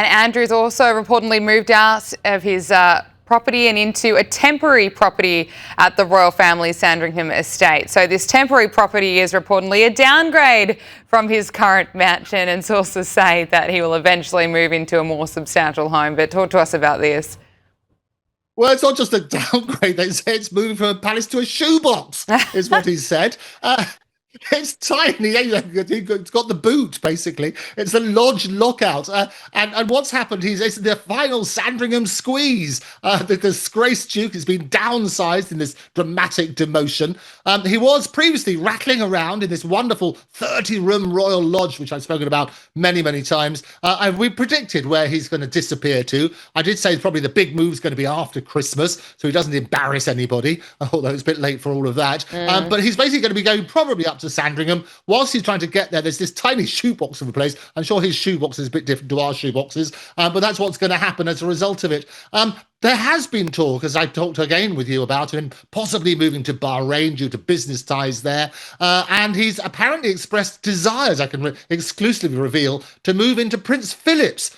And Andrew's also reportedly moved out of his property and into a temporary property at the royal family Sandringham estate. So this temporary property is reportedly a downgrade from his current mansion, and sources say that he will eventually move into a more substantial home. But talk to us about this. Well, it's not just a downgrade. They say it's moving from a palace to a shoebox, is what he said. It's tiny. It's got the boot, basically. It's the lodge lockout. And what's happened, it's the final Sandringham squeeze. The disgraced Duke has been downsized in this dramatic demotion. He was previously rattling around in this wonderful 30-room royal lodge, which I've spoken about many, many times. And we predicted where he's going to disappear to. I did say probably the big move's going to be after Christmas, so he doesn't embarrass anybody, although it's a bit late for all of that. But he's basically going to be going probably up to Sandringham. Whilst he's trying to get there, there's this tiny shoebox of a place. I'm sure his shoebox is a bit different to our shoeboxes, but that's what's going to happen as a result of it. There has been talk, as I talked again with you about him, possibly moving to Bahrain due to business ties there. And he's apparently expressed desires, I can exclusively reveal, to move into Prince Philip's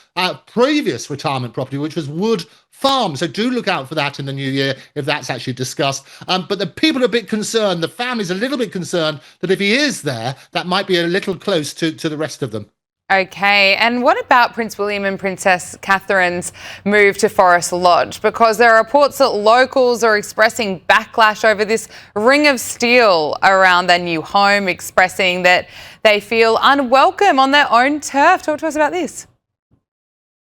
previous retirement property, which was Wood Farm. So do look out for that in the new year if that's actually discussed. But the people are a bit concerned, the family's a little bit concerned that if he is there, that might be a little close to the rest of them. Okay, and what about Prince William and Princess Catherine's move to Forest Lodge? Because there are reports that locals are expressing backlash over this ring of steel around their new home, expressing that they feel unwelcome on their own turf. Talk to us about this.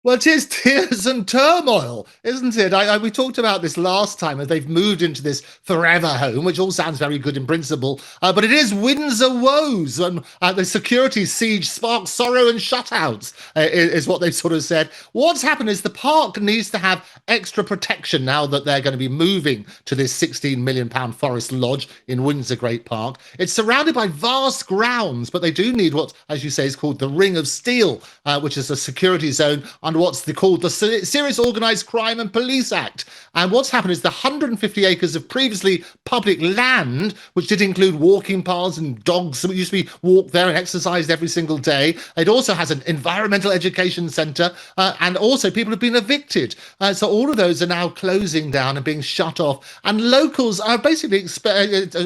Well, it is tears and turmoil, isn't it? We talked about this last time, as they've moved into this forever home, which all sounds very good in principle, but it is Windsor woes, and the security siege sparks sorrow and shutouts, is what they've sort of said. What's happened is the park needs to have extra protection now that they're going to be moving to this £16 million Forest Lodge in Windsor Great Park. It's surrounded by vast grounds, but they do need what, as you say, is called the Ring of Steel, which is a security zone under what's called the Serious Organised Crime and Police Act. And what's happened is the 150 acres of previously public land, which did include walking paths and dogs that used to be walked there and exercised every single day. It also has an environmental education centre, and also people have been evicted. So all of those are now closing down and being shut off. And locals are basically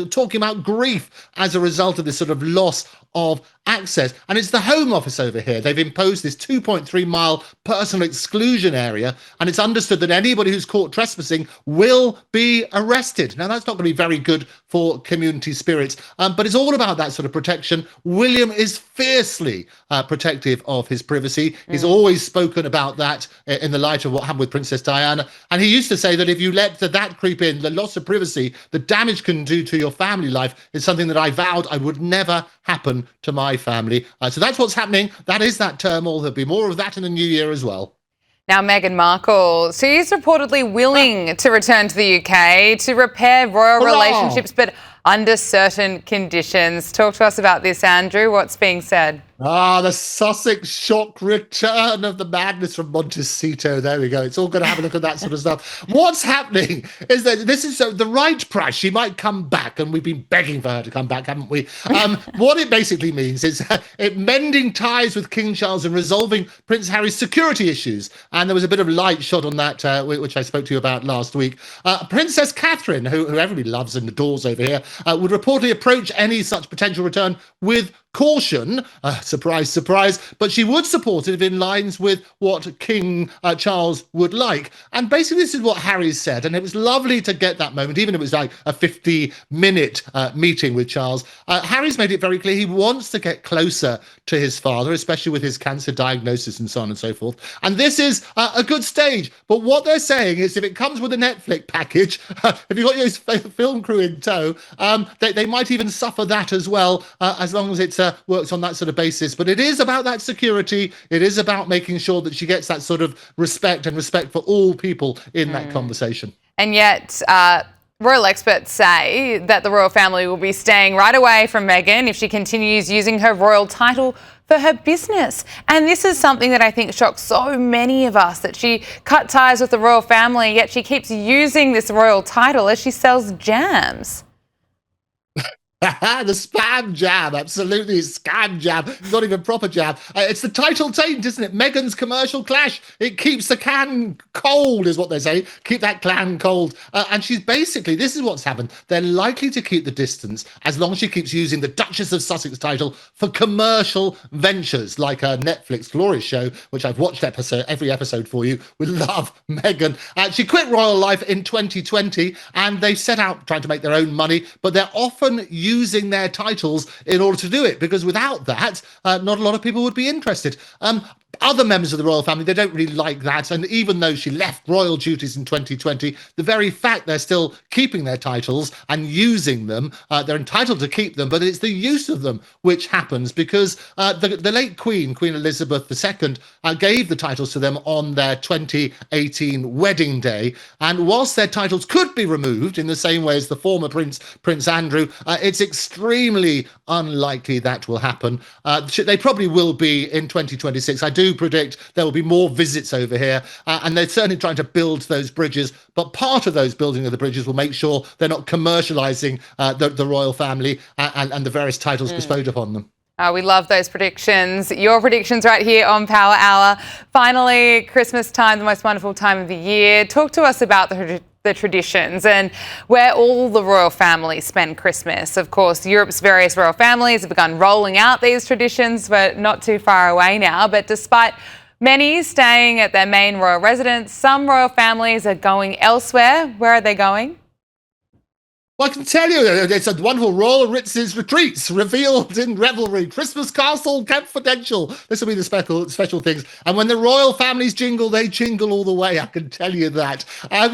talking about grief as a result of this sort of loss of access. And it's the Home Office over here. They've imposed this 2.3 mile personal exclusion area, and it's understood that anybody who's caught trespassing will be arrested. Now, that's not going to be very good for community spirits, but it's all about that sort of protection. William is fiercely protective of his privacy. He's always spoken about that in the light of what happened with Princess Diana. And he used to say that if you let that creep in, the loss of privacy, the damage can do to your family life is something that I vowed I would never happen to my family. So that's what's happening. That is that turmoil. There'll be more of that in the new year as well. Now, Meghan Markle, she's reportedly willing to return to the UK to repair royal relationships, but under certain conditions. Talk to us about this, Andrew. What's being said? The Sussex shock return of the madness from Montecito. There we go. It's all going to have a look at that sort of stuff. What's happening is that this is the right price. She might come back, and we've been begging for her to come back, haven't we? What it basically means is mending ties with King Charles and resolving Prince Harry's security issues. And there was a bit of light shot on that, which I spoke to you about last week. Princess Catherine, who everybody loves and adores over here, would reportedly approach any such potential return with caution, surprise, surprise, but she would support it if in lines with what King Charles would like. And basically this is what Harry said, and it was lovely to get that moment, even if it was like a 50-minute meeting with Charles. Harry's made it very clear he wants to get closer to his father, especially with his cancer diagnosis and so on and so forth. And this is a good stage, but what they're saying is if it comes with a Netflix package, if you've got your film crew in tow, they might even suffer that as well, as long as it's works on that sort of basis. But it is about that security. It is about making sure that she gets that sort of respect for all people in that conversation. And yet, royal experts say that the royal family will be staying right away from Meghan if she continues using her royal title for her business. And this is something that I think shocks so many of us, that she cut ties with the royal family, yet she keeps using this royal title as she sells jams. The spam jab, absolutely, scam jab, not even proper jab. It's the title taint, isn't it? Meghan's commercial clash. It keeps the can cold, is what they say. Keep that clan cold. And she's basically, this is what's happened. They're likely to keep the distance as long as she keeps using the Duchess of Sussex title for commercial ventures, like a Netflix glorious show, which I've watched every episode for you. We love Meghan. She quit royal life in 2020, and they set out trying to make their own money, but they're often using their titles in order to do it, because without that, not a lot of people would be interested. Other members of the royal family, they don't really like that. And even though she left royal duties in 2020, the very fact they're still keeping their titles and using them, they're entitled to keep them, but it's the use of them which happens, because the late Queen Elizabeth II, gave the titles to them on their 2018 wedding day. And whilst their titles could be removed in the same way as the former Prince Andrew, it's extremely unlikely that will happen. They probably will be in 2026. I do predict there will be more visits over here, and they're certainly trying to build those bridges. But part of those building of the bridges will make sure they're not commercialising the royal family and the various titles bestowed upon them. We love those predictions. Your predictions right here on Power Hour. Finally, Christmas time, the most wonderful time of the year. Talk to us about the traditions and where all the royal families spend Christmas. Of course, Europe's various royal families have begun rolling out these traditions. We're not too far away now, but despite many staying at their main royal residence, some royal families are going elsewhere. Where are they going? Well, I can tell you, it's a wonderful Royal Ritz's retreats revealed in revelry. Christmas Castle Confidential. This will be the special things. And when the royal families jingle, they jingle all the way. I can tell you that.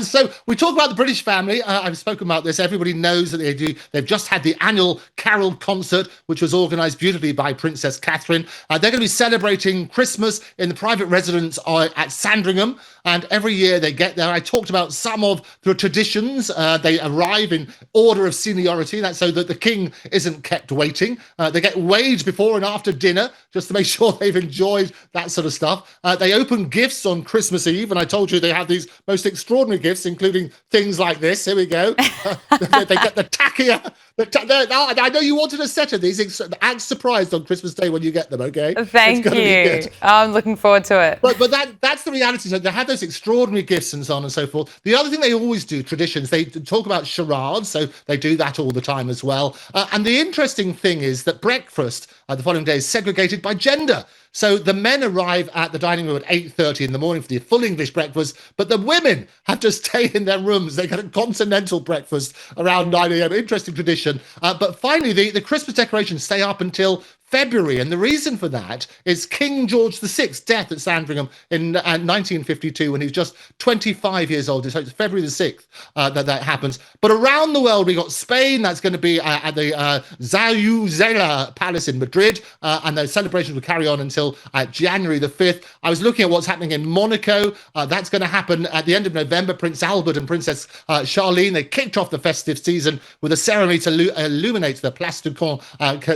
So we talk about the British family. I've spoken about this. Everybody knows that they do. They've just had the annual Carol concert, which was organised beautifully by Princess Catherine. They're going to be celebrating Christmas in the private residence at Sandringham. And every year they get there. I talked about some of the traditions. They arrive in order of seniority, that's so that the king isn't kept waiting. They get weighed before and after dinner just to make sure they've enjoyed that sort of stuff. They open gifts on Christmas Eve, and I told you they have these most extraordinary gifts, including things like this. Here we go. They get the tachia. I know you wanted a set of these. Act surprised on Christmas Day when you get them, okay? Thank you. I'm looking forward to it. But that's the reality. So they have those extraordinary gifts and so on and so forth. The other thing they always do, traditions, they talk about charades. So they do that all the time as well. And the interesting thing is that breakfast the following day is segregated by gender. So the men arrive at the dining room at 8:30 in the morning for the full English breakfast, but the women have to stay in their rooms. They get a continental breakfast around 9 a.m. Interesting tradition. But finally, the Christmas decorations stay up until February, and the reason for that is King George VI's death at Sandringham in 1952 when he was just 25 years old. So it's February the 6th that happens. But around the world, we got Spain. That's going to be at the Zayuzela Palace in Madrid, and the celebrations will carry on until January the 5th. I was looking at what's happening in Monaco. That's going to happen at the end of November. Prince Albert and Princess Charlene, they kicked off the festive season with a ceremony to illuminate the Place du Camp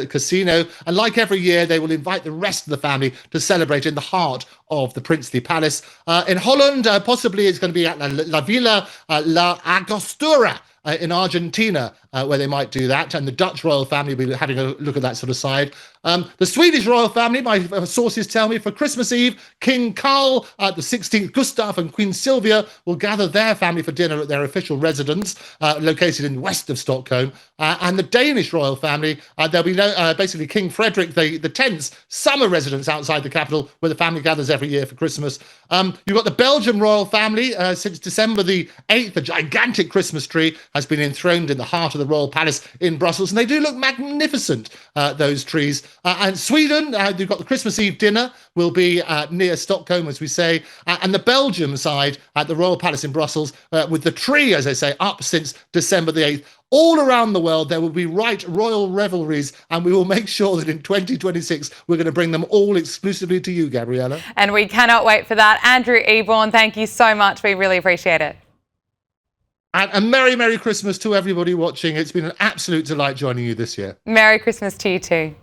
casino. And like every year, they will invite the rest of the family to celebrate in the heart of the princely palace. In Holland, possibly it's going to be at La Villa La Angostura in Argentina, where they might do that. And the Dutch royal family will be having a look at that sort of side. The Swedish royal family, my sources tell me, for Christmas Eve, King Carl, the 16th Gustav and Queen Sylvia will gather their family for dinner at their official residence, located in west of Stockholm. And the Danish royal family, there'll be basically King Frederick the X's summer residence outside the capital, where the family gathers every year for Christmas. You've got the Belgian royal family. Since December the 8th, a gigantic Christmas tree has been enthroned in the heart of the royal palace in Brussels, and they do look magnificent, those trees. And Sweden, you've got the Christmas Eve dinner, will be near Stockholm, as we say, and the Belgium side at the Royal Palace in Brussels, with the tree, as I say, up since December the 8th. All around the world, there will be royal revelries, and we will make sure that in 2026, we're going to bring them all exclusively to you, Gabriella. And we cannot wait for that. Andrew Eborn, thank you so much. We really appreciate it. And a Merry Christmas to everybody watching. It's been an absolute delight joining you this year. Merry Christmas to you too.